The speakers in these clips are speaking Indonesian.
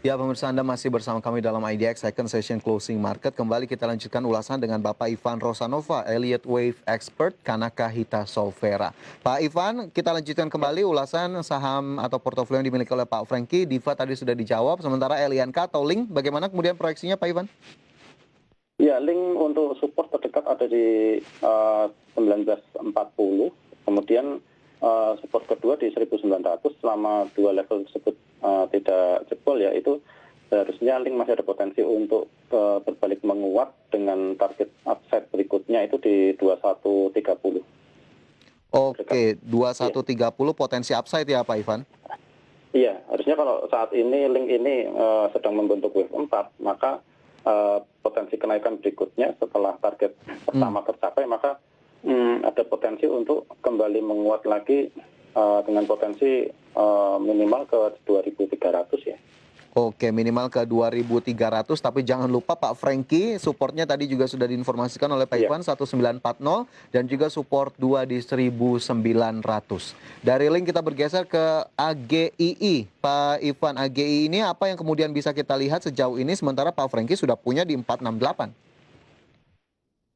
Ya, pemirsa Anda masih bersama kami dalam IDX Second Session Closing Market. Kembali kita lanjutkan ulasan dengan Bapak Ivan Rosanova, Elliott Wave Expert, Kanaka Hita Solvera. Pak Ivan, kita lanjutkan kembali ulasan saham atau portofolio yang dimiliki oleh Pak Franky. Diva tadi sudah dijawab, sementara Elianka atau Link, bagaimana kemudian proyeksinya Pak Ivan? Ya, Link untuk support terdekat ada di 1940, kemudian support kedua di 1900. Selama dua level tersebut tidak jebol, ya itu seharusnya Link masih ada potensi untuk berbalik menguat dengan target upside berikutnya itu di 2130. Oke, 2130 potensi upside ya Pak Ivan? Iya, harusnya kalau saat ini Link ini sedang membentuk wave 4, maka potensi kenaikan berikutnya setelah target pertama tercapai, maka ada potensi untuk kembali menguat lagi dengan potensi minimal ke 2300 ya. Oke, minimal ke 2.300, tapi jangan lupa Pak Franky, supportnya tadi juga sudah diinformasikan oleh Pak Ivan 1940 dan juga support 2 di 1900. Dari Link kita bergeser ke AGII. Pak Ivan, AGII ini apa yang kemudian bisa kita lihat sejauh ini sementara Pak Franky sudah punya di 468?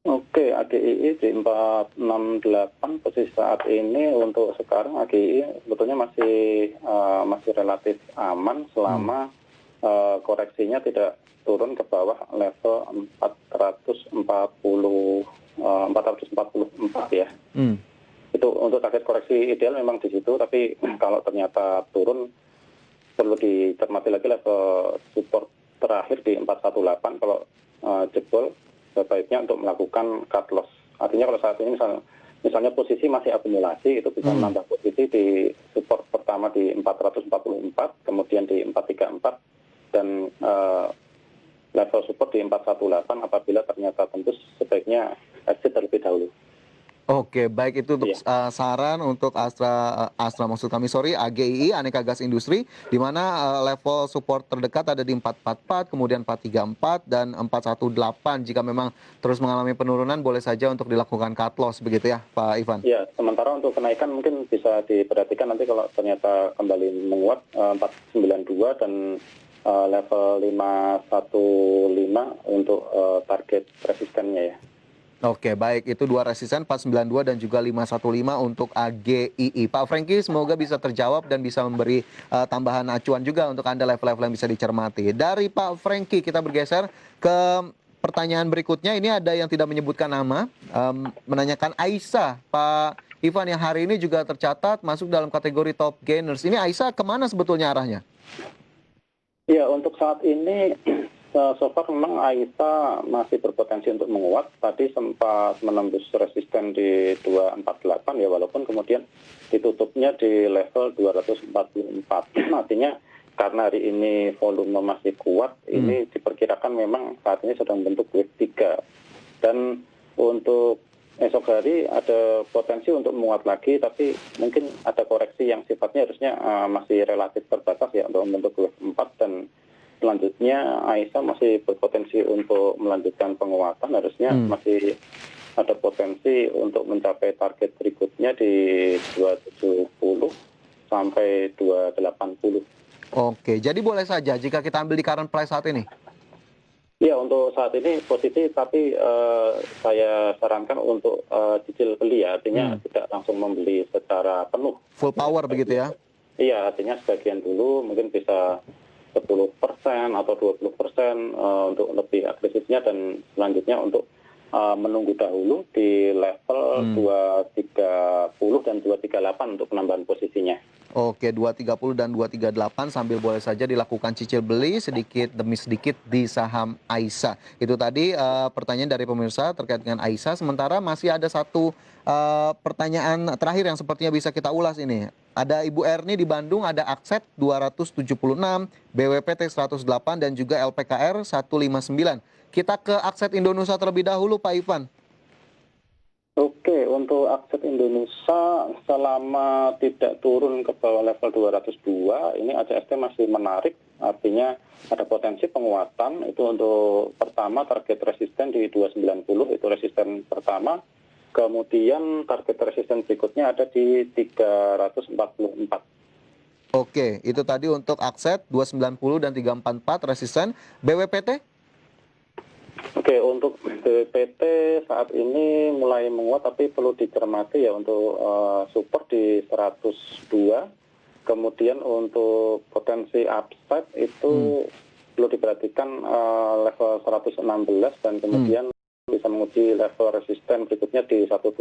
Oke, AGII di 468 posisi saat ini. Untuk sekarang AGII sebetulnya masih relatif aman selama koreksinya tidak turun ke bawah level 444 ya. Itu untuk target koreksi ideal memang di situ, tapi kalau ternyata turun perlu dicermati lagi level support terakhir di 418. Kalau jebol sebaiknya untuk melakukan cut loss. Artinya kalau saat ini misalnya posisi masih akumulasi, itu bisa menambah posisi di support pertama di 444, kemudian di 434, dan level support di 418 apabila ternyata tembus sebaiknya exit terlebih dahulu. Oke, baik itu untuk saran untuk AGII, Aneka Gas Industri, di mana level support terdekat ada di 444, kemudian 434 dan 418. Jika memang terus mengalami penurunan, boleh saja untuk dilakukan cut loss, begitu ya Pak Ivan? Ya, sementara untuk kenaikan mungkin bisa diperhatikan nanti kalau ternyata kembali menguat 492 dan level 515 untuk target resistennya ya. Oke, baik. Itu dua resisten 492 dan juga 515 untuk AGII. Pak Franky, semoga bisa terjawab dan bisa memberi tambahan acuan juga untuk Anda level-level yang bisa dicermati. Dari Pak Franky, kita bergeser ke pertanyaan berikutnya. Ini ada yang tidak menyebutkan nama, menanyakan Aisyah. Pak Ivan, yang hari ini juga tercatat masuk dalam kategori top gainers. Ini Aisyah kemana sebetulnya arahnya? Ya, untuk saat ini so far memang Aisyah masih berpotensi untuk menguat. Tadi sempat menembus resisten di 248 ya, walaupun kemudian ditutupnya di level 244. Artinya karena hari ini volume masih kuat, ini diperkirakan memang saat ini sedang membentuk wave 3. Dan untuk esok hari ada potensi untuk menguat lagi, tapi mungkin ada koreksi yang sifatnya harusnya masih relatif terbatas ya untuk membentuk wave 4, dan selanjutnya Aisyah masih berpotensi untuk melanjutkan penguatan, harusnya masih ada potensi untuk mencapai target berikutnya di 270 sampai 280. Oke, jadi boleh saja jika kita ambil di current price saat ini? Ya, untuk saat ini positif, tapi saya sarankan untuk cicil beli ya, artinya tidak langsung membeli secara penuh. Full power begitu ya? Iya, artinya sebagian dulu mungkin bisa 10% atau 20% untuk lebih agresifnya, dan selanjutnya untuk menunggu dahulu di level 230 dan 238 untuk penambahan posisinya. Oke, 230 dan 238 sambil boleh saja dilakukan cicil beli sedikit demi sedikit di saham Aisyah. Itu tadi pertanyaan dari pemirsa terkait dengan Aisyah. Sementara masih ada satu pertanyaan terakhir yang sepertinya bisa kita ulas ini. Ada Ibu Erni di Bandung, ada Akset 276, BWPT 108 dan juga LPKR 159. Kita ke Akset Indonesia terlebih dahulu Pak Ivan. Oke, untuk Akset Indonesia selama tidak turun ke bawah level 202, ini ACST masih menarik, artinya ada potensi penguatan. Itu untuk pertama target resisten di 290, itu resisten pertama. Kemudian target resisten berikutnya ada di 344. Oke, itu tadi untuk Akset 290 dan 344 resisten. BWPT? Oke, untuk BPT saat ini mulai menguat, tapi perlu dicermati ya untuk support di 102. Kemudian untuk potensi upside itu perlu diperhatikan level 116 dan kemudian bisa menguji level resisten berikutnya di 125.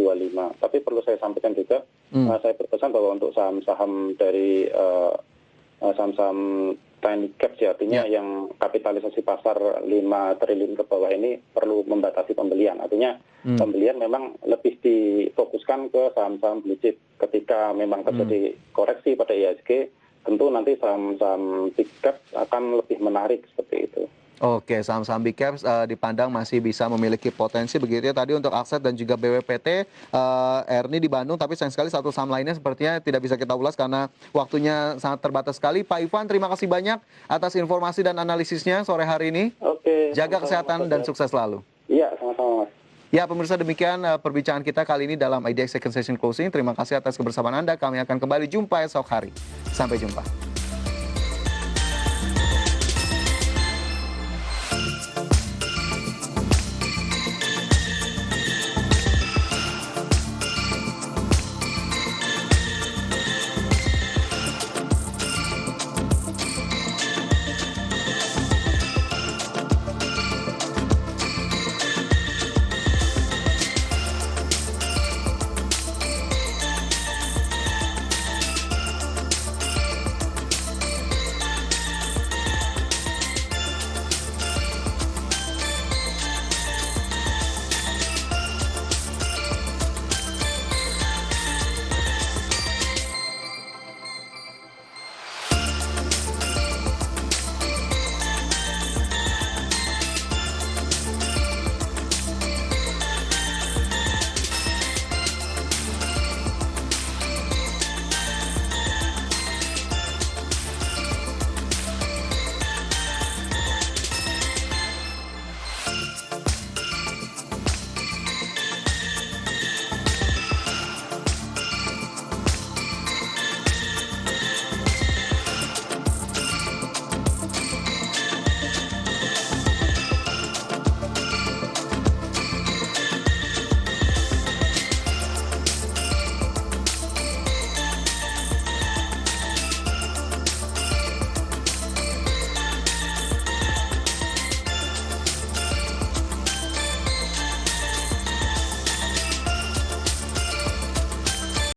Tapi perlu saya sampaikan juga, saya berpesan bahwa untuk saham-saham dari saham-saham tiny caps ya, artinya yang kapitalisasi pasar 5 triliun ke bawah ini perlu membatasi pembelian. Artinya pembelian memang lebih difokuskan ke saham-saham blue chip. Ketika memang terjadi koreksi pada IHSG, tentu nanti saham-saham big caps akan lebih menarik seperti itu. Oke, saham-saham big caps dipandang masih bisa memiliki potensi begitu ya. Tadi untuk Akset dan juga BWPT, Erni di Bandung, tapi sayang sekali satu saham lainnya sepertinya tidak bisa kita ulas karena waktunya sangat terbatas sekali. Pak Ivan, terima kasih banyak atas informasi dan analisisnya sore hari ini. Oke. Jaga kesehatan dan sukses selalu. Iya, sama-sama Mas. Ya, pemirsa, demikian perbincangan kita kali ini dalam IDX Second Session Closing. Terima kasih atas kebersamaan Anda. Kami akan kembali jumpa esok hari. Sampai jumpa.